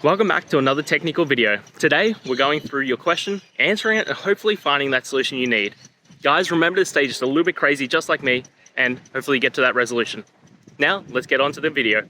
Welcome back to another technical video. Today, we're going through your question, answering it, and hopefully finding that solution you need. Guys, remember to stay just a little bit crazy, just like me, and hopefully get to that resolution. Now, let's get on to the video.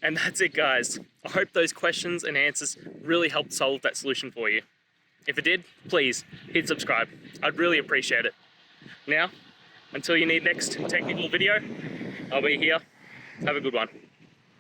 And that's it, guys. I hope those questions and answers really helped solve that solution for you. If it did, please hit subscribe. I'd really appreciate it. Now, until you need next technical video, I'll be here. Have a good one.